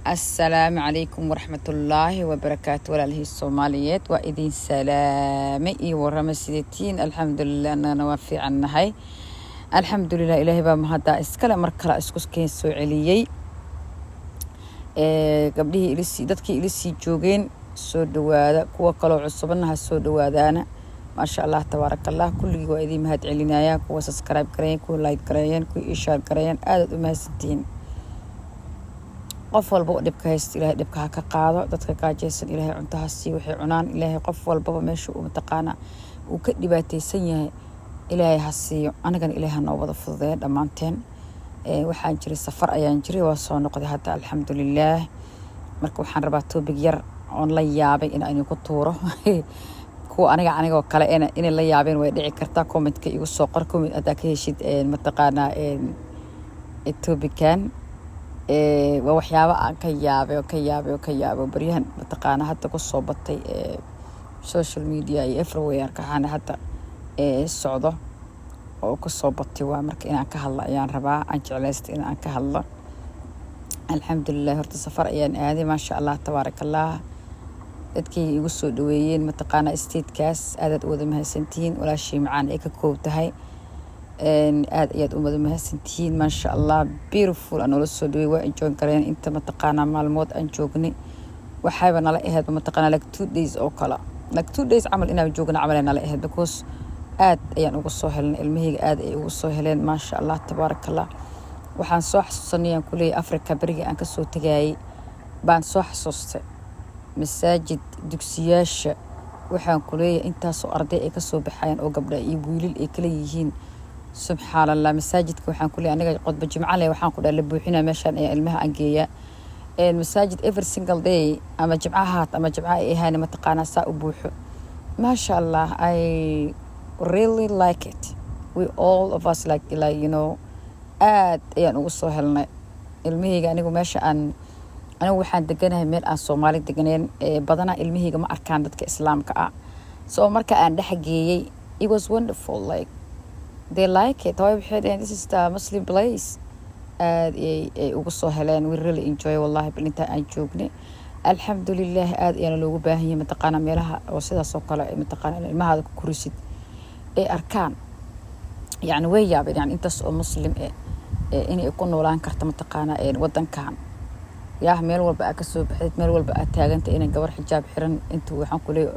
السلام عليكم ورحمة الله وبركاته ولاله الصوماليات وإذن سلامي ورمسيتين الحمد لله أننا نوافي عنا هاي الحمد لله إلهي بمهدا إسكالا مركلا إسكوس كين سوعليي قبله إلسي دادكي إلسي جوغين سو دوادا كوا قلو عصبنا هالسو دوادانا ما شاء الله تبارك الله كل وإذن مهد علينايا كوا سسكرايب كريان كوا لايك كريان كوا إيشار كريان آدد أمهستين qof walba dibka hayst ilaahay dibka ha ka qaado dadka gaajeysan ilaahay cuntaha sii wixii cunaan ilaahay qof walba meesha uu taqaana uu ka dhibaataysan yahay ilaahay ha siiyo anagana ilaahay noo wada fududeeyo dhamaanteen waxaan jiray safar ayaan jiray waa soo noqday hadda alxamdulillaah marka waxaan rabaa topic yar oo la yaabay in aan ku tuuro kuwa aniga oo kale in la yaabeen way dhici kartaa comment-ka igu soo qor comment aad ka heshid ma taqaana topic-kan waa waxyaabo aan ka yaabay bariyahan mataqaana hadda ku soo batay social media iyo everywhere ka hadda socdo oo ku soo batay waa marka inaan ka hadlo ayaan rabaa aan jeclaystay inaan ka hadlo alxamdulillaah horta safar ayaan aaday ma sha Allah tabarakallah dadkii igu soo dhaweeyeen mataqaana state-kaas aad wada mahadsantiin walaashii macaan ay ka koobtahay aad ayaad umada mahadsantihiin ma sha Allah beautiful anoo soo dhaway waa enjoy kareen inta mataqaana maalmood aan joognay waxayba nala ahayd mataqaana like 2 days oo kala like 2 days amal inaan joogno amal nala ahayd because aad ayaan ugu soo helnay ilmahayga aad ay ugu soo heleen ma sha Allah tabarakallah waxaan soo xasuusanay kulay Afrika bariga aan ka soo tagay baan soo xasuustay masaajid dugsiyaasha waxaan kulay intaas oo arday ay ka soo baxayaan oo gabdha iyo wiilal ay kala yihiin سبحان الله مساجد كوحان كلي أنا قد بجمع لي وحان كلها لبوحنا مشان المها أنجية المساجد every single day أما جمعات أما جمعة إهانة متقانا ساء بوحو ما شاء الله I really like it we all of us like you know يعني وصلها لنا المهيجة أنا وماشي أنا وحان دقناها من الصومالي دقنين بدنا المهيجة ما أركان ضد كإسلام كأ so مركا أن ده حقيقي it was wonderful like they like it طيب حين this is the Muslim place وقصوا هلان we really enjoy والله بالنت أنجوبني الحمد لله أنا لو باهي متقانا ميلها وسيدا سوقلا متقانا ما هذا كرسي أركان يعني ويا يعني أنت مسلم إني أكون ولا انكرت متقانا ودن كان يا ميل والبقى كسب حيث ميل والبقى تاجنت إن الجوار حجاب حرن أنتوا وحن كله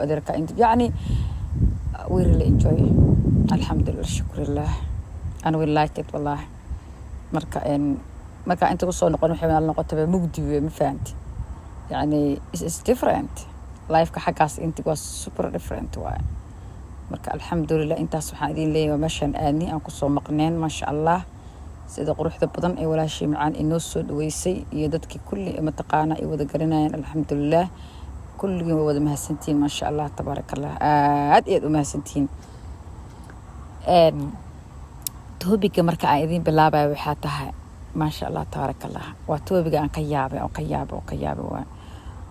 أدير كأنت يعني we really enjoy الحمد لله شكر الله أنا we like it والله مركا أنت قصوا نقول محمد نقطة مجدي ما فهمت يعني it's different life كحكاس أنت قص super different واي مركا الحمد لله أنت سبحان الله لي ومشان آني أنا قصوا مقنين ما شاء الله سيدا قروح بدن أي ولا شيء معان إنه سود ويسي يدتك كل متقانا أي وذكرنا الحمد لله كل يوم وذ مهسنتين ما شاء الله تبارك الله أديت مهسنتين توبيك مركا عايزين باللعبة وحاتها ما شاء الله تبارك الله وتوبيك عن قيابة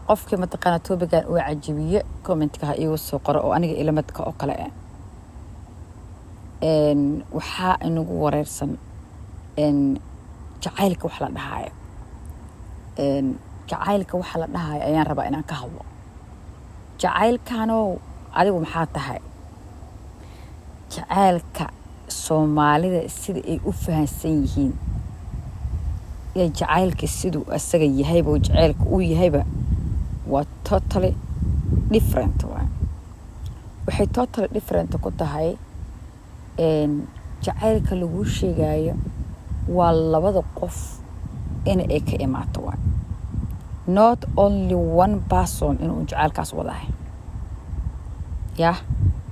قف كما تقنا توبيك وعجيبية كومنتك هاي والسوقر وأنا إلى متك أقلع وحا إنه وريرسن جعلك وحلا نهاية جعلك وحلا نهاية أيان ربا إنا كهو جعل كانوا عليهم حاتها جعلك Soomaalida sida ay u fahansan yihiin ya jacaylka sidoo asaga yahay buu jacaylka uu yahayba waa totally different waxay totally different ku tahay jacaylka lagu sheegayo waa labada qof in ay ka imaato not only one person inuu jacaylkaas wadahay ya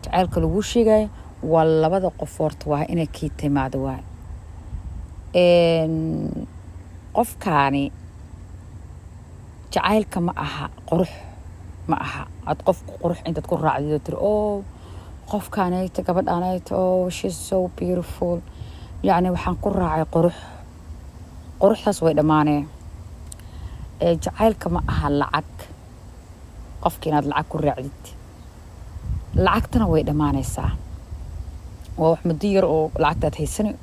jacaylka lagu sheegayo واللبدا قفورت واه إنك كي تماد واه قف كاني جعيل كما أها قرح ما أها أتقف قرح أنت تكون راعي تقول أوه قف كاني تقبل أنا أوه she's so beautiful يعني وحنقول راعي قرح تسوي دمانة جعيل كما أها لعك قف كنا لعك الرعيد لعكتنا ويدمانة ساعة وأحمد دير أو لعكتها هيسني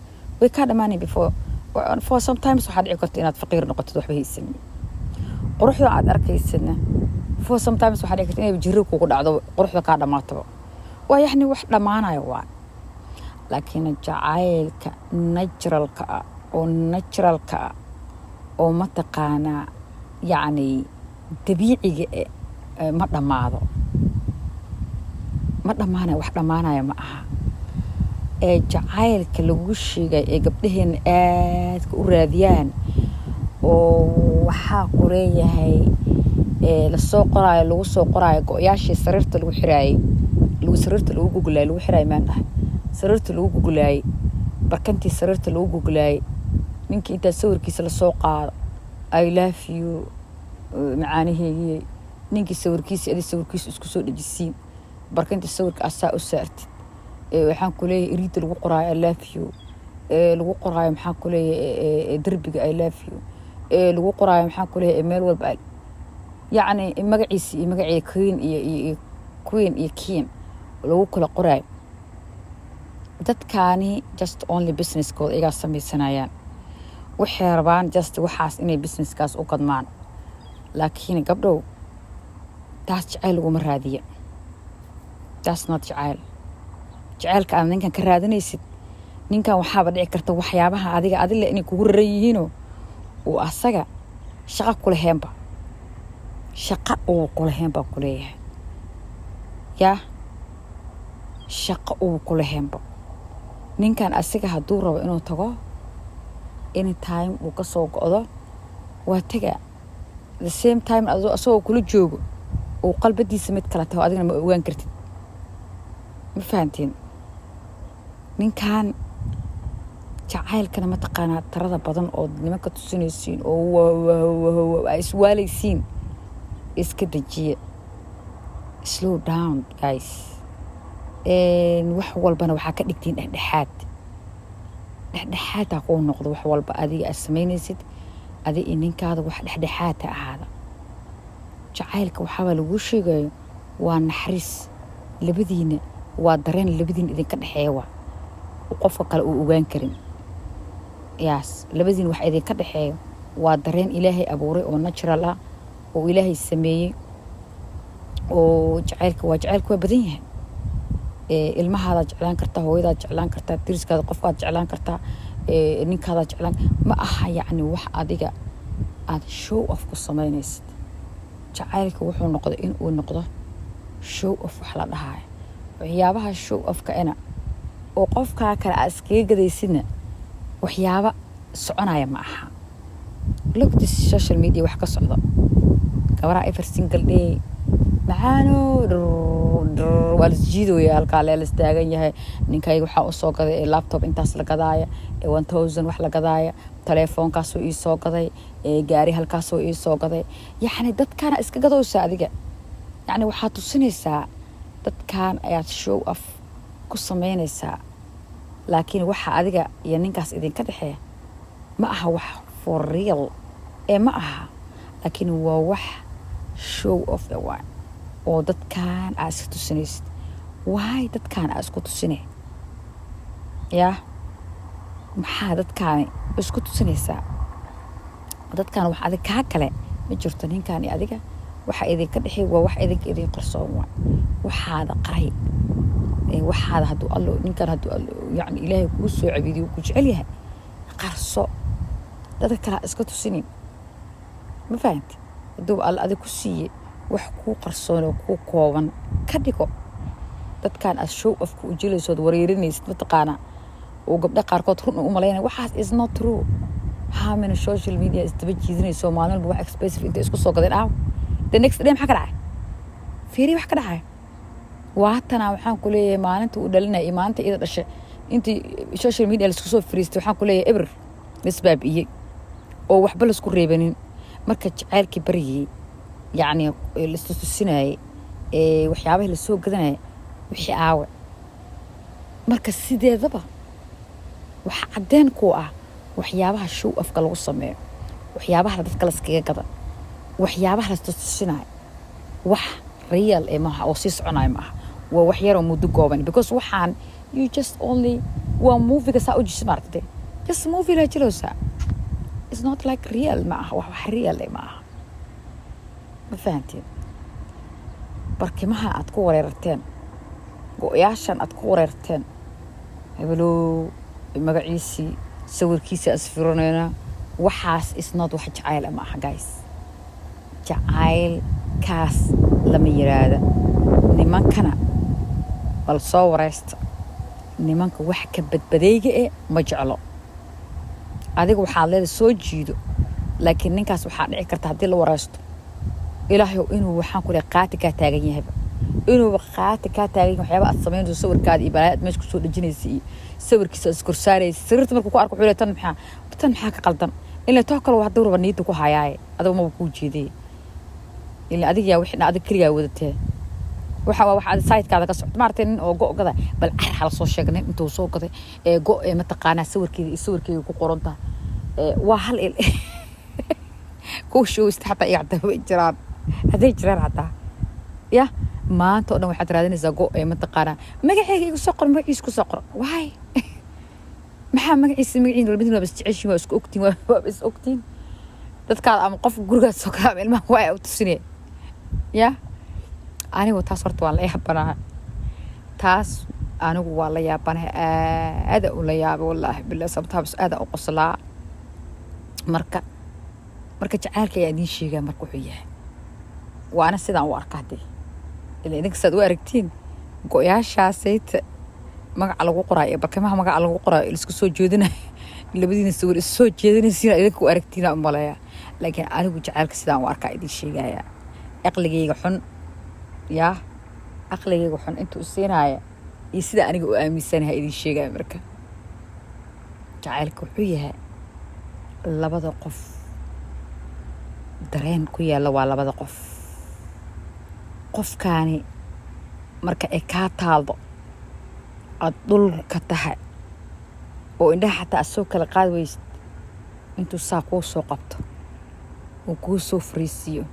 وكذا ماني before for sometimes waxaad dhici karta inaad faqiir noqotid waxba haysanin quruxda aad arkaysidna for sometimes waxaad dhici karta inay jirro kugu dhacdo quruxda kaa dhammaataba waa yacni wax dhammaanayo waa laakiin jacaylka naturalka ah oo mataqaanaa yacni dabiiciga ma dhammaado ma dhammaanayo wax dhammaanaya ma aha jacaylka lagu sheegay ee gabdhaheena aadka u raadiyaan oo waxaa ku leeyahay lasoo qoraayo lagu soo qoraayo go-yaashii sariirta lagu xiraayey sariirta lagu gugulaayey lagu xiraayey maan dhahay sariirta lagu gugulaayey barkantii sariirta lagu gugulaayey ninkii intaa sawirkiisa lasoo qaado I love you macaanaheegii ninkii sawirkiisa adi sawirkiisa isku soo dhejisiin barkantii sawirka asaa u saartid waxaan ku leeyahay iriida lagu qoraayo I love you lagu qoraayo maxaan ku leeyahay derbiga I love you lagu qoraayo maxaan ku leeyahay meel walba yacni magaciisa iyo magacii queen iyo king lagu kala qoraayo dadkaani just only businesskooda iyagaa samaysanayaan waxay rabaan just waxaas inay businesskaas u gadmaan laakiin gabdhow taas jacayl laguma raadiya taas not jacayl jacaylka aad ninkan ka raadinaysid ninkan waxaaba dhici karta waxyaabaha adile inay kugu raran yihiinoo uu asaga shaqa kulaheenba ku leeyahay yaa shaqo uu kulaheenba ninkan asiga hadduu rabo inuu tago anytime uu ka soo go'do waa tagaa the same time asagoo kula joogo uu qalbadiisa mid kala taho adigna ma ogaan kartid ma fahantiin ninkan jacaylkana mataqaanaa tarada badan oo nimanka tusinaysiin oo iswaalaysiin iska dejiya slow down guys wax walbana waxaa ka dhigtiin dhexdhexaadha kuu noqdo wax walba adiga aad samaynaysid adiga iyo ninkaada wax dhexdhexaadha ahaada jacaylka waxaabaa laguu sheegayo waa naxariis labadiina waa dareen labadiina idinka dhexeeya waa qofka kale uu ogaan karin yaas labadiina wax idinka dhexeeyo waa dareen ilaahay abuuray oo natural ah oo ilaahay sameeyey oo jacaylka waa badan yahay ilmahaadaad jeclaan kartaa hooyadaad jeclaan kartaa diriskaada qofkaad jeclaan kartaa ninkaadaad jeclaan ma aha yacni wax adiga aad show off ku samaynaysid jacaylka wuxuu noqday inuu noqdo show off wax la dhahaayo waxyaabaha show offka oo qofkaa kale aad iskaga gadaysidna waxyaaba soconaya ma aha look this social media wax ka socdo gabadha every single day macaano waa lasjiidooya halkaa leelas taagan yahay ninkayga waxaa usoo gaday laptop intaas la gadaaya 1000 wax la gadaaya telefoonkaasoo ii soo gaday gaari halkaasoo ii soo gaday yacni dadkaana iska gadoosa adiga yacni waxaad tusinaysaa dadkaan ayaad show off ku samaynaysaa laakiin waxa adiga iyo ninkaas idinka dhexeeya ma aha wax for real ma aha laakiin waa wax show off waan oo dadkaan aad iska tusinaysid waay dadkaan aad isku tusinay yaa maxaa dadkaani isku tusinaysaa dadkaan wax adig kaa kale ma jirto ninkaan iyo adiga waxa idinka dhexeey waa wax idin qarsoon waa waxaada qaray waxaada hadduu allo ninkaan hadduu yacni ilaahay kuu soo cabiidiyo ku jecel yahay qarso dadka kale iska tusinin ma fahanti hadduu alla adig ku siiye wax kuu qarsoon oo kuu kooban ka dhigo dadkaan aad show off ku ujilaysood wareerinaysid mataqaanaa oo gabdha qaarkood run u malaynaya waxaas is not true how many social media isdaba jiidinayso maalin walba wax expensive inta isku soo gadeen the next day maxaa ka dhacay fiiri wax ka dhacay waatana waxaan ku leeyahay maalinta uu dhalinaya maalinta ida dhashay intii social media la isku soo fariistay waxaan ku leeyahay eber misbaabiye oo waxba la isku reebanin marka jacaylkii bariyay yacni la istusinayay waxyaabaha la soo gadanaya wixii aawe marka sideedaba waxa cadeen ku ah waxyaabaha show afka lagu sameeyo waxyaabaha dadka la iskaga gada waxyaabaha la istusinaya wax real maaha oo sii soconaya maaha waa wax yar oo muddo kooban because waxaan you just only waa movie saa u jismaartay just movie la jiroosa. It's not like real maaha wax real maaha. Ma fahantiin barkimaha aad ku wareerteen go-yaashan aad ku wareerteen hebelo magaciisi sawirkiisa asfironayna waxaas is not wax jacayl maaha guys. jacayl kaas lama yiraahdo nimankana bal soo wareysta nimanka wax ka badbadayga ma jeclo adiga waxaad leedahay soo jiido laakiin ninkaas waxaa dhici karta haddii la wareysto ilaahay inuu waxaan ku leeyahay qaati ka taagan yahay inuu qaati ka taagan waxyaabo aad sameynayso sawirkaada iyo balaad meesha ku soo dhajinaysa iyo sawirkiisa iskor saaraysa sawirta markuu ku arko xuleetan maxaa ka qaldan in la too kale wax dawrba niyada ku hayay adiga ma ku jeeday ilaa adiga yaa wixii adiga kaliya wadatay waxa aad site-kaada ka socdo maartay nin oo go-gada bal hal soo sheegnay intuu soo gaday go ma taqaanaa sawirkeeda ku qoronta waa hal ku show istaxta iyo hadaba jiraan haday jiraan hada ya maanta oo dhan waxaad raadinaysaa go ma taqaanaa magacayga igu soo qor magaciisa ku soo qor why maxaa magaciisa labadina bas jeceshiin waa isku ogtiin dadka ama qof gurigaas soo kala ilmaha waa u tusinay ya anigu taas horta waan la yaabanahay taas anigu waa la yaabanahay aad u la yaabo wallahi billaah sabtaabs aad u qoslaa marka jacaylka ay idin sheegaa marka wuxuu yahay waana sidaan u arkaatay ilaa idinka sad u aragtiin go-yaashaasayta magaca lagu qoraayo barkamaha magaca lagu qoraayo isku soo jeedinay labadiina sawir is soo jeedinaysiina idinku aragtiina umaleeya laakiin anigu jacaylka sidaan u arkaa idin sheegaya aqligayga xun ya aqligayga xun intuu siinaya iyo sida aniga u aaminsanahay idin sheegaya marka jacaylka wuxuu yahay labada qof dareen ku yaala waa labada qof qofkaani marka ay ka taaldo ad dhulka tahay oo indhaha xataa soo kala qaad weysid intuu saa kuu soo qabto oo kuu soo fariisiyo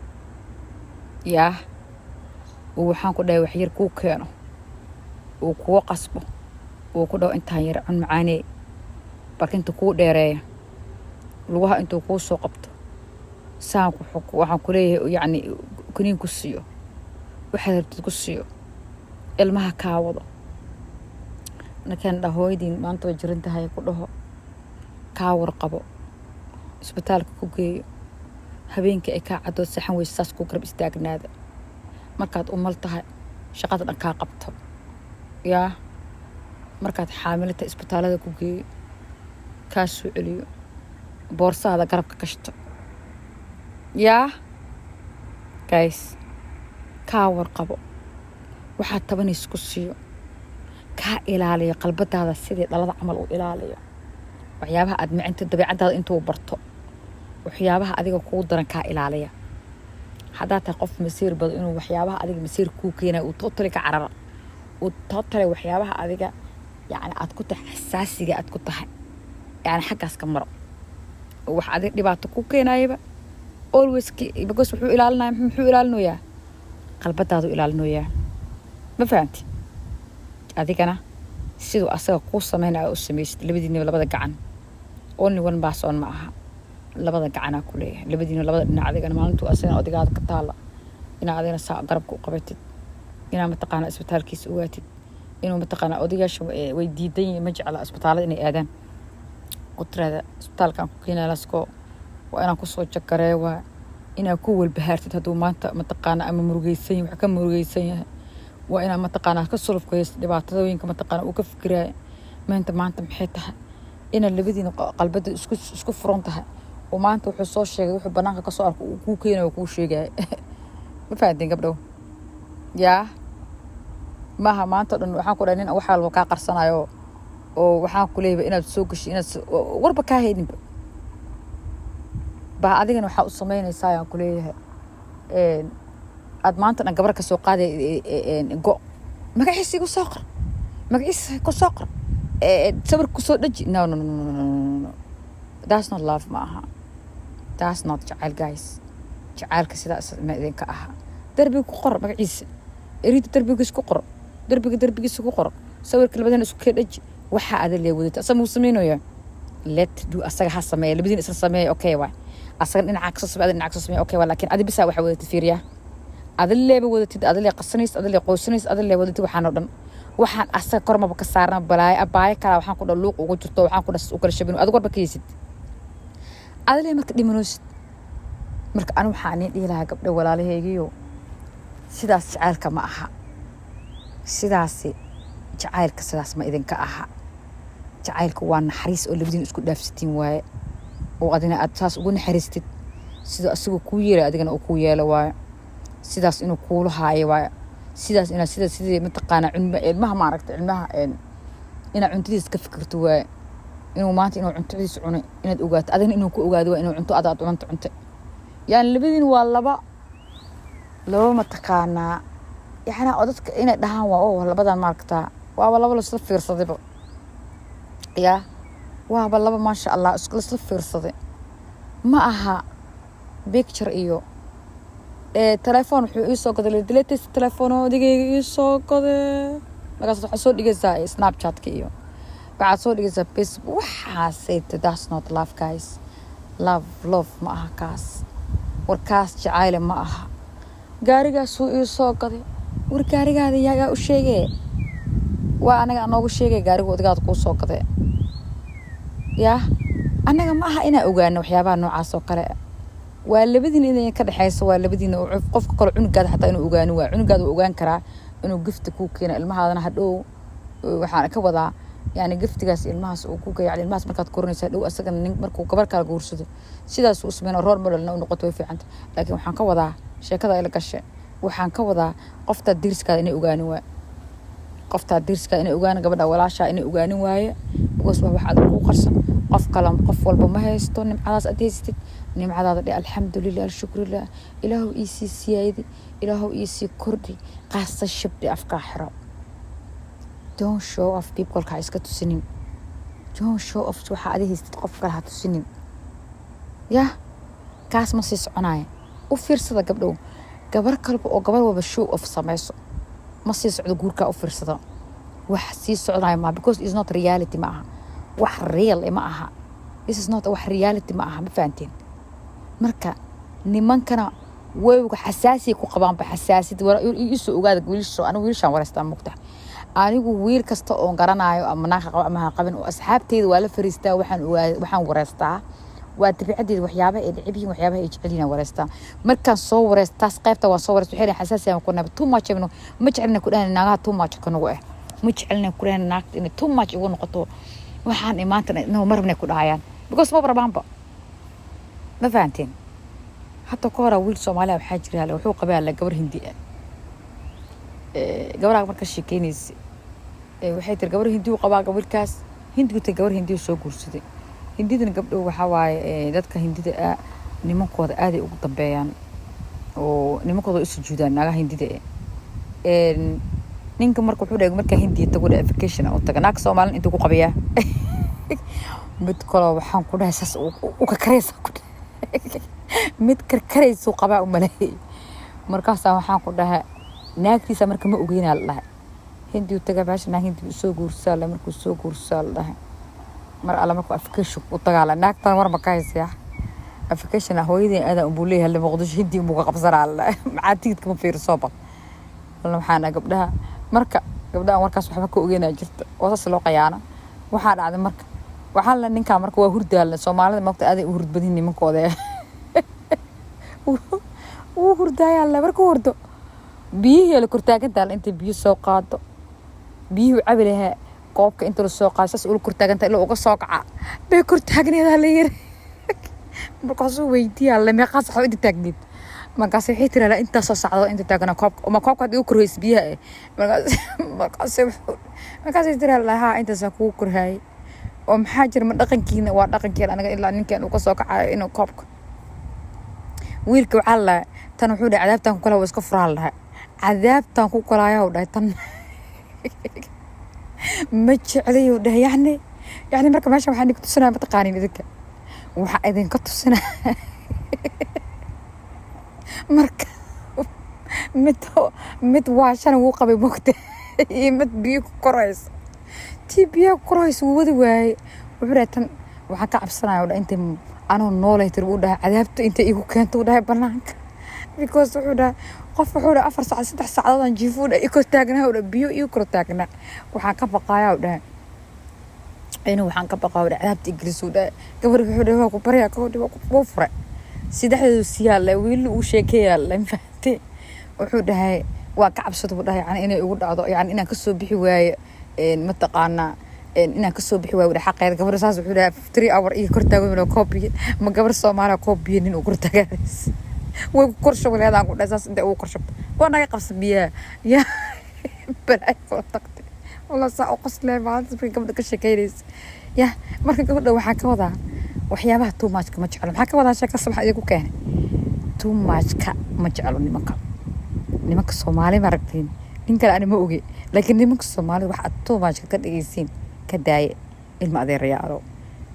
yaa oo waxaan ku dhahay wax yar kuu keeno oo kuu qasbo oo ku dhaw intaan yar cun macaanee barkinta kuu dheereeya lugaha intuu kuu soo qabto saan waxaan ku leeyahay yacni kaniin ku siiyo waxaad rabtid ku siiyo ilmaha kaa wado nakan dhahooydiin maanta way jiran tahay ku dhaho kaa warqabo isbitaalka ku geeyo habeenkii ay kaa cadoo saxan weysa saas ku garab istaagnaada markaad umal tahay shaqada dhan kaa qabto yaa markaad xaamilata isbitaalada ku geeyo kaa soo celiyo boorsaada garabka kashto yaa guys kaa warqabo waxaad tabanaysa ku siiyo kaa ilaaliyo qalbadaada sidii dhalada camal u ilaaliyo waxyaabaha aad macinta dabeecadaada intuu barto waxyaabaha adiga kuu daran kaa ilaaliya haddaad tahay qof masiir badan inuu waxyaabaha adiga masiir kuu keenayo uu tootali ka carara uu tootali waxyaabaha adiga yacni aad ku tahay xasaasiga aad ku tahay yacni xaggaas ka maro wax adiga dhibaato ku keenayaba always because wuxuu ilaalinayaa qalbadaadu ilaalinayaa ma fahanti adigana sidoo asaga ku sameynaa oo sameeyay labadiina labada gacan only one person ma aha labada gacan ku leeyahay labadiina labada dhinac adigana maalintu asaga odigaada ka taala ina adigana saa garabka u qabatid ina ma taqaan isbitaalkiisa ogaatid inuu ma taqaan odigaasha way diidan ma jecla isbitaalada inay aadaan qudrada isbitaalkan ku keenay lasko waa inaan ku soo jakareeyo waa inaan ku walbahaartid hadduu maanta ma taqaan ama murugaysan wax ka murugaysan yahay waa inaan ma taqaan ka sulufkays dhibaatadooyinka ma taqaan uu ka fikiray maanta maxay tahay ina labadiina qalbada isku furan tahay oo maanta wuxuu soo sheegay wuxuu banaanka ka soo arko uu ku keenay oo ku sheegay ma fahanteen gabdhow yaa maaha maanta dhan waxaan ku dhahay nin wax walba ka qarsanayo oo waxaan ku leeyahay inaad soo gashay inaad warba ka hayninba baa adigana waxa u sameynaysaa aan ku leeyahay aad maanta dhan gabar ka soo qaaday go magaciisa ku soo qor sawir ku soo dhaji no that's not love maaha that's not jacayl guys jacaylka sidaas ma idinka aha darbiga ku qor magaciisa eriid darbigiisa ku qor darbigiisa ku qor sawirka labadana isku dhaji waxa aad leeyahay asama u sameeynayo let do asaga ha sameeyo labadiin isla sameeyo okay waay asaga dhinaca ka soo sameeyo dhinaca ka soo sameeyo okay waay laakiin adi bisa waxa wada fiiriya adaleeba wadatid adale qasanays adale qoysanays adale wadatid waxaan oo dhan waxaan asaga kormaba ka saarna balaay abaay kala waxaan ku dhaluuq ugu jirto waxaan ku dhas u kala shabin adigu warba kaysid adale marka dhimanoosid marka anu waxaan dhihi lahaa gabdho walaalahaygiyo sidaas jacaylka ma aha sidaasi jacaylka sidaas ma idinka aha jacaylku waa naxariis oo labadiin isku dhaafsitiin waaye oo adina aad saas ugu naxariistid sida asigu ku yeelay adigana uu ku yeelo waaye sidaas inuu kuula haayo waaye sidaas ina sidii mataqaana ilmaha ma aragtay ilmaha ina cuntadiisa ka fikirto waaye inuu maanta inuu cuntadiisa cunay inaad ogaato adina inuu ku ogaado waa inuu cunto aad cuntay yani labadiin waa laba mataqaana يعني أودك إن دهان ولا بدل ماركتا ولا ولا صفر صدق يا ولا ما شاء الله اسكل صفر صدق ما أها بيكتشر إيو تلفون يسوق كذا دليت التلفون دقيقة يسوق كذا لقصد حصول دقيقة زي سناب شات كيو بعد صور دقيقة زي فيسبوك وحاسيت that's not love guys love ما أها كاس والكاس جعايل ما أها قارقة سوء يسوق كذا warkaarigaada yaa u sheegay waa anaga anoogu sheegay gaariga odgaad ku soo qaday yaa anaga ma aha inaa ogaano waxyaabaha noocaas oo kale waa labadiin inay ka dhaxayso waa labadiin qofka kale cunugaada xataa inuu ogaano waa cunugaada uu ogaan karaa inuu gifta ku keeno ilmahaadana hadhow waxaan ka wadaa yani giftigaas ilmahaas uu ku geeyo ilmahaas markaad korinaysa hadhow asaga nin markuu gabar kala guursado sidaas uu sameeyo role modelna u noqoto way fiican laakiin waxaan ka wadaa sheekada ay la gashay waxaan ka wadaa qofta dirska inay ogaani waa qofta dirska inay ogaan gabadha walaasha inay ogaani waaye because wax aad ku qarsan qof walba ma haysto nimcadaas aad haystid nimcadaada dhig alxamdulillah shukrillah ilaahu iisi siyaadi ilaahu iisi kordhi qaasa shabdi afka xiro don't show off people ka iska tusinin don't show off waxa aad haystid qof kale ha tusinin ya kaas ma sii soconaya u fiirsada gabdhow gabar kalba oo gabar waba show off samayso ma sii socdo guurka u fiirsada wax sii socdaay ma because it's not reality ma aha wax real ma aha this is not wax reality ma aha ma fahanteen marka nimankana way xasaasi ku qabaan ba xasaasid isu ogaada wiilsho anigu wiilshan wareystaa mugta anigu wiil kasta oo garanaayo ama naaq qaba ama qabin oo asxaabteeda waa la fariistaa waxaan wareystaa waa tabiicadeeda waxyaabaha ay dhicibeen waxyaabaha ay jecelina wareystaa markaan soo wareystaas qaybta waa soo wareystay xiriir xasaasi ah ku nabad too much ma jecelna ku dhahan naagaha too much ka nagu ma jecelna ku dhahan naagta in too much ugu noqoto waxaan imaantana inuu marna ku dhahayaan because ma barabaanba ma fahanteen hatta koora wiil Soomaaliya waxa jira wuxuu qabaa la gabar Hindi gabadha marka sheekeynaysi waxay tir gabar Hindi uu qabaa gabarkaas Hindi uu gabar Hindi soo guursaday hindidana gabdho waxa waaye dadka hindida nimankooda aad ay ugu dambeeyaan oo nimankooda isu juudaan naga hindida ninka marka wuxuu dhahay marka hindi tago vacation oo taganaak Soomaaliland intuu ku qabiya mid kale waxaan ku dhahay saas u ka kareysa mid karkareyso qabaa u maleeyay markaas waxaan ku dhahay naagtiisa marka ma ogeynaa la dhahay hindi uu taga baasha hindi soo guursaa la markuu soo guursaa la dhahay mar alla markuu afkashu u tagaala naagtan war ma ka haysaa afkashan hooyadii aad u buuleeyay hal Muqdisho hindi ugu qabsanaa la macaatiidka ma fiirso ba waxaan gabdhaha marka gabdhaha warkaas waxba ka ogeynaa jirta wasaas loo qayaana waxa dhacday marka waxaan la ninka marka waa hurdaalna Soomaalida maanta aad ay u hurdbadin nimankooda uu hurdaaya la markuu hurdo biyo la kortaagantaa inta biyo soo qaado biyo cabilaha qoobka inta la soo qaasas ul kortaaganta ila uga soo kaca bay kortaagneeda la yiri markaas uu weydiiyaa la meeqas waxa inta taagneed markaas waxay tiraala inta soo socdo inta taagna koobka uu korreys biyaha markaas tiraala ha inta soo ku korhay oo maxaa jir ma dhaqankiina waa dhaqankeena anaga ilaa ninkan uu ka soo kacayo inuu koobka wiilka waxa la tan wuxuu dhahay cadaabtan ku kala waa iska furaan lahaa cadaabtan ku kala ayaa u dhahay tan ما جعليه ده يعني مركب ماشي وحنا كتوسنا بتقانين ذكر وحقدين كتوسنا مركب مت وعشان وقبي وقت مت بيو كرايس تي بيو كرايس وودي واي وبرتن waxaan ka cabsanayaa oo inta anoo noolay tir uu dhahay cadaabta inta igu keento uu dhahay banaanka because wuxuu dhahay qof wuxuu dhahay 4 saac 3 saacadood aan jiifuudha iko taagnaa oo biyo iyo kor taagnaa waxaan ka baqayaa oo dhahay inuu waxaan ka baqaa cadaabta Ingiriis uu dhahay gabar wuxuu dhahay waa ku bariya ka dhibo ku fure sidaxdu siyaale wiil uu sheekeeyaa la fahtay wuxuu dhahay waa ka cabsado uu dhahay inay ugu dhacdo inaan ka soo bixi waayo ma taqaana inaan ka soo bixi waayo xaqeeda gabar saas wuxuu dhahay 3 hour iyo kor taagan copy ma gabar Soomaali copy nin uu kor taagays way korsho walaadaan ku dhasaas inta uu korsho waa naga qabsan biya ya balay ko tagtay والله ساعة قصلة بعد في قبل كل شيء كيريز يا مركب قبل وحكي وضع وحيابها تو ماجك ما تجعلهم حكي وضع شكل الصبح يقول كان تو ماجك ما تجعلهم نمك الصومالي مركبين إنك أنا ما أوجي لكن نمك الصومالي واحد تو ماجك كده يسين كداي المقدر رياضو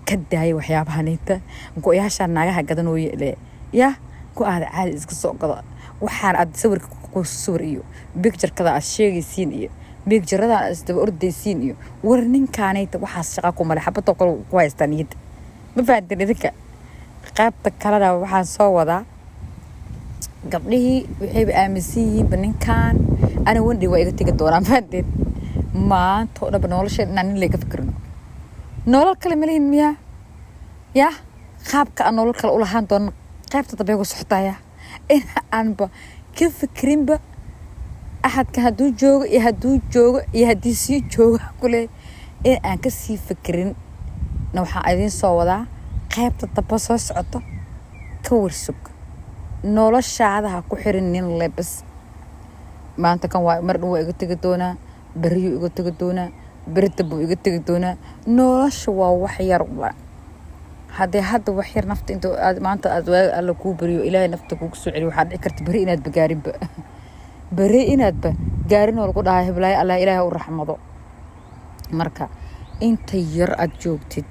كداي وحيابها نيتا نقول يا عشان ناجها قد نوي لا يا كو هذا عادي السوق قضاء وحان قد صور صور إيو بيكتر كذا الشيء يسين إيو بيك جردا استبا أرديسين إيو ورنين كانيت وحاس شقاكو ملحبة توقلوا كويس تانيد مفادين ذكا قابتك كالدا وحاس صوضا قبله وحيب آمسيين بنين كان أنا وندي وإيغتيك الدوران مفادين ما تقول بنول شيء نانين ليك فكرنا نول الكلمة لين مياه يا خابك أن نول الكلمة أولهان دون قابت طبيعو سحطايا إن أنبا كيف فكرين با أحد كهدو جوج يهدي سي جوج كله إن أنك سي فكرين نوحا أذين صودا قيبت الطباسة سعطة كورسوك نولا الشعادة كحرنين لبس ما أنت كان مرنو يقتقدونا بريو يقتقدونا برتبو يقتقدونا نولا شوا وحير والله هذا وحير نفط انتو ما أنت أدواء الله كو بريو إلهي نفتك وكسوعي وحاد إكرت بريئنات بقارب بريئنات بقارن والقود هاي بلاي الله إلهي ورحمضو مركا انت يرأت جوكتد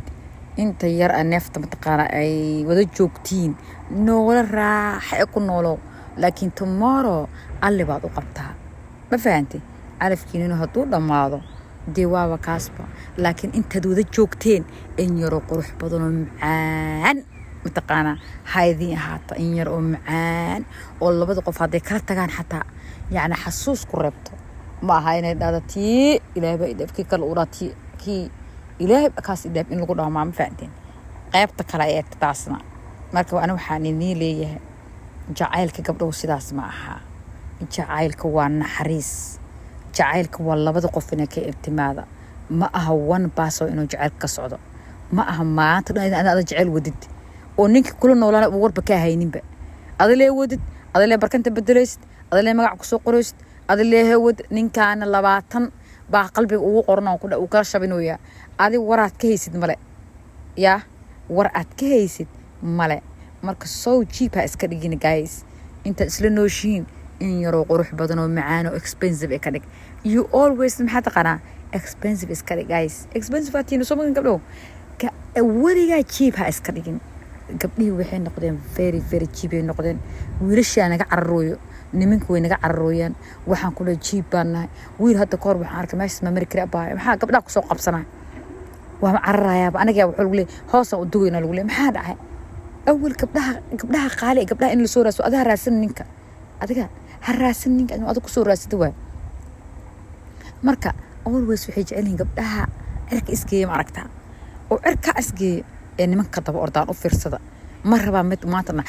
انت يرأى نفط متقانا اي وذا جوكتين نولا راح يكون نولو لكن تمارو اللي بعضو قبتها ما فهمتي عارف كينينو هدو دماغو ديواوا كاسبا لكن انت دوذا جوكتين ان يرو قروح بدنو معان متقانا هايذين هاتا ان يرو معان والله بدو قف هادي كارتاقان حتى يعني حسوس قربتو ما هاينا دادا تي إلهي بإداب كي كالوراتي كي إلهي بأكاس إداب إن لقودها ما مفاعدين قيبتا كلايات تاسنا ماركا وانا وحانيني ليه جعايلك قبلو سيداس معها جعايلك وانا حريس جعايلك والله بدو قفنا كي ابتمادا ما أها وان باسو إنو جعايلك كسعودو ما أها ما أنا جعايل ودد ونينك كل نولانا بغور بكا هاينين با أذي ليه ودد أذي ليه بركنت بدليست أذي ليه مقع كسو قروست أذي ليه هود نينكان اللباتن با قلبي ugu qorno uu kala shabinooya adi waraad ka haysid male ya waraad ka haysid male marka soo cheap iska dhigin guys inta isla nooshiin in yaro qurux badan oo macaan oo expensive ka dhig you always maxaa taqana expensive iska dhig guys expensive atiin soo magan gabdho ka wariga cheap iska dhigin gabdhii waxay noqdeen very very cheap ay noqdeen wiilasha naga cararooyo nimanku way naga cararooyaan waxaan kula jiibanahay wiil hadda koor waxaan arkay meesha ma mari kara baa maxaa gabdhaha ku soo qabsanay waa cararayaa aniga waxa lagu leeyahay hoos u dugayna lagu leeyahay maxaa dhacay awal gabdhaha qaali gabdhaha in la soo raaso adiga raasan ninka adiga ha raasan ninka inuu adiga ku soo raasado waa marka always waxay jecelin gabdhaha cirka isgeeyay ma aragtaa oo cirka isgeeyay ee nimanka daba ordaan u fiirsada ma rabaan mid maantana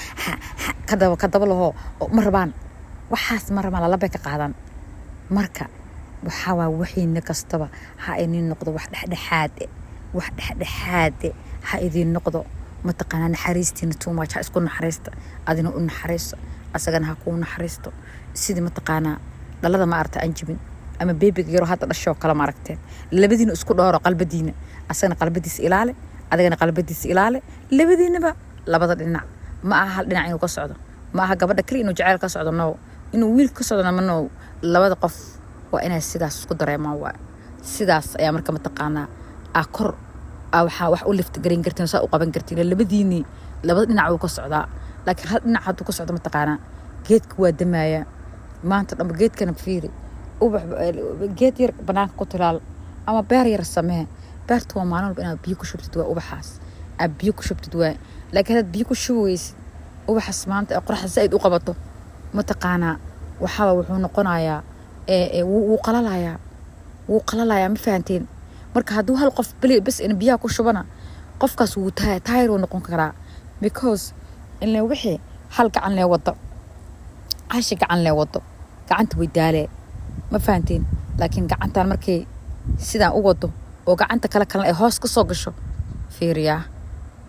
kadaba laho ma rabaan waxaas marama la labay ka qaadan marka waxa waa wixii kastaba ha inii noqdo wax dhexdhexaad ha idin noqdo mataqaana naxariistina too much ha isku naxariista adina u naxariisto asagana ha ku naxariisto sidii mataqaana dhalada ma arta anjibin ama babyga yaro hadda dhasho kala ma aragteen labadiina isku dhooro qalbadiina asagana qalbadiisa ilaale adigana qalbadiisa ilaale labadiinaba labada dhinac ma aha hal dhinac inuu ka socdo ma aha gabadha kaliya inuu jacayl ka socdo no inuu wiil ka socdo ma no labada qof waa inay sidaas isku dareemaan waa sidaas ayaa marka mataqaana kor waxa wax u lift garin kartiin soo u qaban kartiin labadiini labada dhinac uu ka socdaa laakiin hal dhinac haduu ka socdo mataqaana geedka waa damaaya maanta dhanba geedkana fiiri ubax geed yar banaanka ku tilaal ama beer yar samee beertu waa maalin walba inaad biyo ku shubtid waa ubaxaas biyo ku shubtid waay laakiin had biyo ku shubaysid ubaxas maanta qorraxda zaid u qabato mataqaana waxa wuxuu noqonayaa wuu qalalayaa ma fahanteen marka hadduu hal qof bas in biyaha ku shubana qofkaas wuu taayir uu noqon karaa because in wixii hal gacan lee wado cashi gacan lee wado gacanta way daalee ma fahanteen laakiin gacantan markay sidaan u wado oo gacanta kale ay hoos ka soo gasho fiiriyaa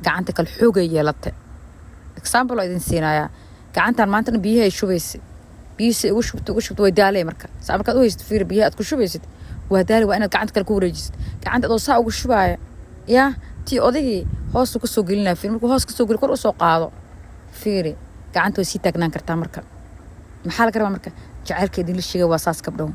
gacanta kale xoog ay yeelatay example idin siinaya gacantan maanta biyaha ay shubaysid biyaha ugu shubto way daalee marka saa markaad u haysto fiir biyaha aad ku shubaysid waa daalee waa inaad gacanta kale ku wareejisid gacanta adoo saa ugu shubaya yaa tii odagii hoos ka soo gelinaa fiir markuu hoos ka soo geli kor u soo qaado fiiri gacanta way sii taagnaan kartaa marka maxaa laga rabaa marka jacaylka idin la sheegay waa saas gabdhow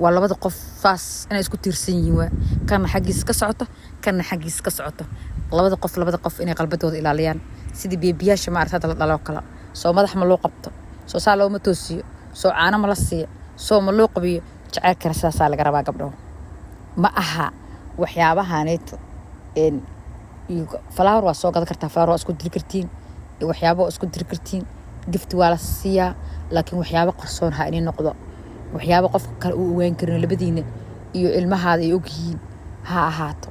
waa labada qof saas inay isku tiirsan yihiin waa kana xagiis ka socoto kana xagiis ka socoto labada qof inay qalbadooda ilaaliyaan sidii beebiyaasha ma aragtay la dhalo kala soo madax ma loo qabto soo saa loo ma toosiyo soo caano ma la siiyo soo ma loo qabiyo jacaylka saas laga rabaa gabdhow ma aha waxyaabahaneeto flower waa soo gadan kartaa flower waa isku diri kartiin waxyaabo isku diri kartiin gift waa la siiyaa laakiin waxyaabo qarsoon ha inay noqdo waxyaabo qofka kale uu ogaan karin labadiina iyo ilmahaada ay ogyihiin ha ahaato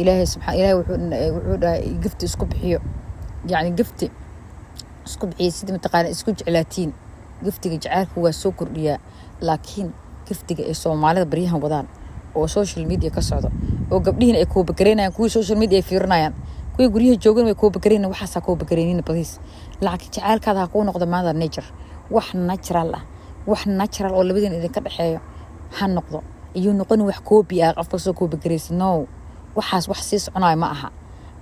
ilaahay subxaan ilaahay wuxuu dhahay gift isku bixiyo yani gift isku bixiyo sidii mataqaana isku jeclaatiin giftiga jacaylku waa soo kordhiyaa laakiin giftiga ee Soomaalida baryahan wadaan oo social media ka socdo oo gabdhihiina ay kooba gareynayaan kuwii social media ay fiirinayaan kuwii guryaha joogan way kooba gareynayaan waxaas kooba gareynayaan badiis laakiin jacaylkaada ha ku noqdo maada nature wax natural ah wax natural oo labadiina idin ka dhaxeeyo ha noqdo iyo noqon wax koobi ah qofka soo kooba gareysa no waxaas wax sii soconaay ma aha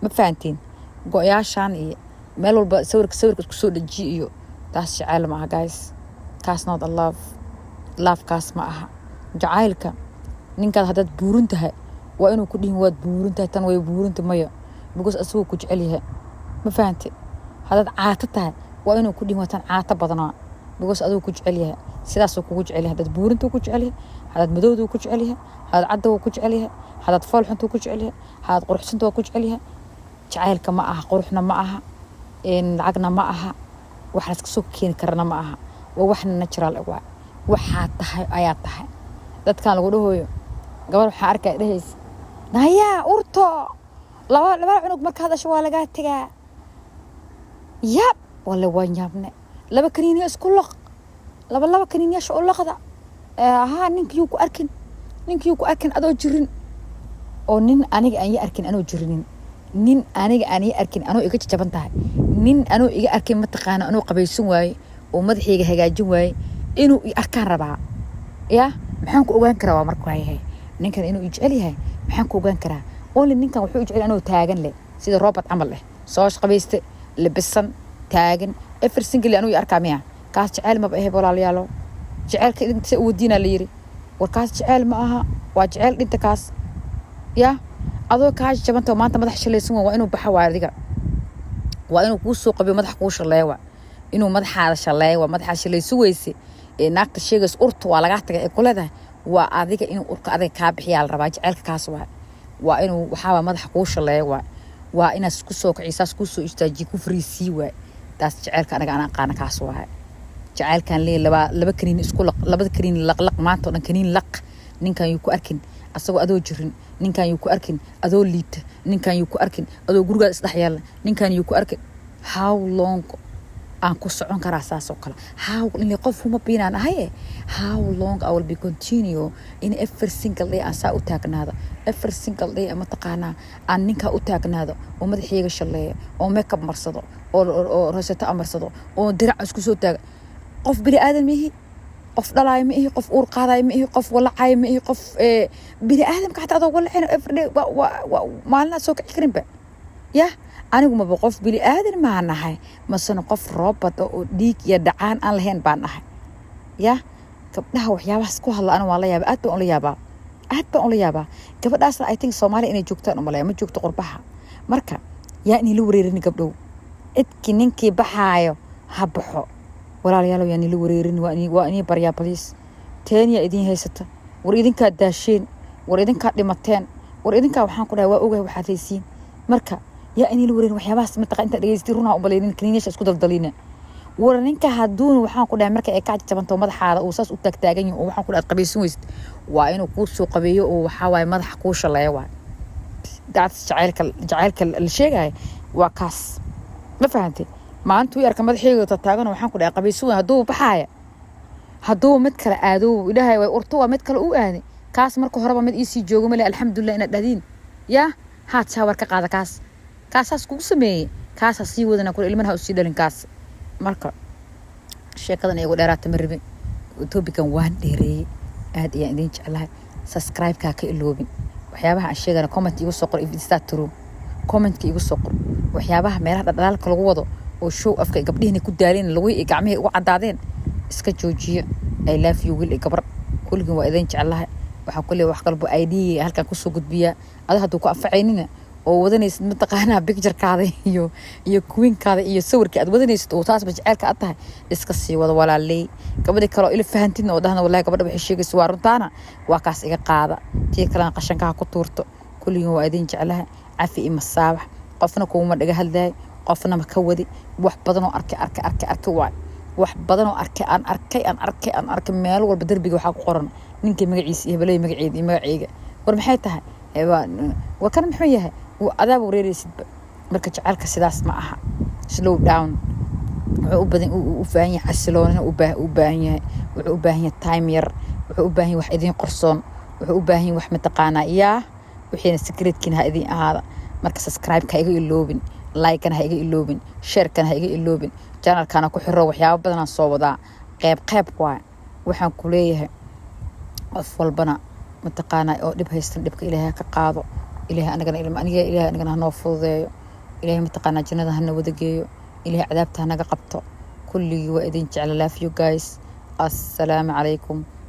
ma fahantiin go'yaashan iyo meel walba sawirka isku soo dhaji iyo taas jacayl ma aha guys kaas not a love kaas ma aha jacaylka ninkaad haddaad buurin tahay waa inuu ku dhihin waad buurin tahay tan way buurinta maya because asagoo ku jecel yahay ma fahante haddaad caato tahay waa inuu ku dhihin waa tan caato badanaa because aduu ku jecel yahay sidaasuu kugu jecel yahay haddaad buurintuu ku jecel yahay haddaad madowduu ku jecel yahay haddaad caddawuu ku jecel yahay haddaad foolxuntuu ku jecel yahay haddaad quruxsantuu ku jecel yahay jacaylka ma aha quruxna ma aha lacagna ma aha wax la iska soo keeni karana ma aha waa wax natural ah waxaad tahay ayaa tahay dadkan lagu dhahooyo gabar waxaa arkay dhahaysa nayaa urto laba cunug marka hadasho waa lagaa tagaa yab wala waan yaabne laba kaniiniya isku laq laba kaniiniyaasha u laqda aha ninkii ku arkin adoo jirin oo nin aniga aan arkin anoo jirinin nin aniga aan arkin anoo iga jaban tahay nin anoo iga arkin ma taqaana anoo qabaysan waaye oo madaxayga hagaajin waaye inuu arkaan rabaa ya maxaan ku ogaan karaa waa markaa yahay ninkan inuu jecel yahay maxaan ku ogaan karaa only ninkan wuxuu jecel anoo taagan leh sida robot camal leh soo qabayste labisan taagan every single anuu arkaa miya kaas jecel ma baahay walaalayaalo jecelka inta uu diina la yiri war kaas jecel ma aha waa jecel dhinta kaas ya adoo kaas jabanta maanta madax shalaysan waa inuu baxa waardiga waa inuu ku soo qabiyo madax ku shaleeyo inuu madaxaada shaleeyo madaxa shalaysan weyse naagta sheegays urtu waa laga tagay kuleedahay waa adiga inuu urka adiga ka bixiyaa la rabaa jecelka kaas waa inuu waxa madaxa ku shaleeyo waa inaad ku soo kicisaas ku soo istaaji ku friisi taas jecelka anaga aan aqaan kaas jacaylkan laba kaniin isku labada kaniin laq maanta oo kaniin laq ninkan uu ku arkin asagoo adoo jirin ninkan uu ku arkin adoo liita ninkan uu ku arkin adoo guriga isdhex yaal ninkan uu ku arkin how long aan ku socon karaa saas oo kale how in qof uma biinaan ahay how long I will be continue in every single day aan saa u taagnaado every single day ama taqaana aan ninka u taagnaado oo madaxayga shaleeyo oo makeup marsado oo rosetta amarsado oo dirac isku soo taag qof bini aadam mihi qof dhalaay mihi qof uur qaadaay mihi qof walacay mihi qof bini aadam ka xataa adoo walacayna every day maalna soo kici karinba ya anigu ma qof bini aadan ma nahay masana qof robot oo dhiig iyo dhacaan aan lahayn baan nahay ya gabdhaha waxyaabahaas ku hadla ana waa la yaabaa aad baan ula yaabaa gabadhaas I think Soomaali inay joogtaan umaleeyo ma joogto qurbaha marka yaa in la wareerin gabdhow idkii ninkii baxaayo ha baxo walaalayaal yaa in la wareerin waa in baryaa please teeniya idin haysata war idinka daasheen war idinka dhimateen war idinka waxaan ku dhahay waa ogahay waxaad haysiin marka yaa inay la wareerin waxyaabahaas mataqaan inta dhageystay runaa u balaynin kaniiniyaasha isku daldalina waraninka haduun waxaan ku dhahay marka ay ka jabanto madaxaada uu saas u taagtaagan yahay oo waxaan ku dhahay qabaysan weyst waa inuu kuu soo qabeeyo oo waxa waaye madaxa kuu shaleeyo waa daad jacaylka la sheegay waa kaas ma fahantay maanta uu arka madaxeega taagan waxaan ku dhahay qabaysan haduu baxaya haduu mid kale aado ilaahay way urto waa mid kale u aaday kaas marka horeba mid ii sii joogo male alxamdulillah ina dhadin ya haad shawar ka qaada kaasaas kugu sameeyay kaasa sii wadana kul ilmaha u sii dhalin kaas marka sheekadan ay ugu dheeraatay maribin topican waan dheereeyay aad iyo idin jecelahay subscribe-ka ka iloobin waxyaabaha aan sheegana comment igu soo qor if it's true comment-ka igu soo qor waxyaabaha meelaha dhadhalka lagu wado oo show afka gabdhihiina ku daaleen lagu gacmaha ugu cadaadeen iska joojiyo I love you will gabar kulligan waa idin jecelahay waxa kulli wax qalbo ID halkan ku soo gudbiya adiga haduu ku anfacaynina oo wadanaysid mataqaanaa picture-kaada iyo queen-kaada iyo sawirka aad wadanaysid oo taas jaceelka aad tahay iska sii wada walaalay gabadhi kale oo ila fahantin oo dhahna wallahi gabadha waxay sheegaysaa waa runtaana waa kaas iga qaada tii kale qashanka ku tuurto kulligan waa idin jecelahay cafi iyo masaabax qofna kuma dhaga hadlay qofna ma ka wadi wax badan oo arkay waa wax badan oo aan arkay meel walba darbiga waxa ku qoran ninkii magaciisa iyo balay magaceeda iyo magacayga war maxay tahay waa kan muxuu yahay adaab wareeraysidba marka jacaylka sidaas ma aha slow down wuxuu u baahan yahay xasiloon u baahan yahay wuxuu u baahan yahay time yar wuxuu u baahan yahay wax idin qorsoon wuxuu u baahan yahay wax mataqaanaa yaa wixina secretkiina ha idin ahaada marka subscribe-ka iga iloobin like-kana ha iga iloobin share-kana ha iga iloobin channel-kana ku xiro waxyaabo badan aan soo wadaa qayb waa waxaan ku leeyahay qof walbana mataqaanaa oo dib haystan dibka ilaahay ka qaado ilaahay anagana noo fududeeyo ilaahay mataqaanaa jannada hana wada geeyo ilaahay cadaabta naga qabto kulligii waa idin jecel love you guys assalaamu calaykum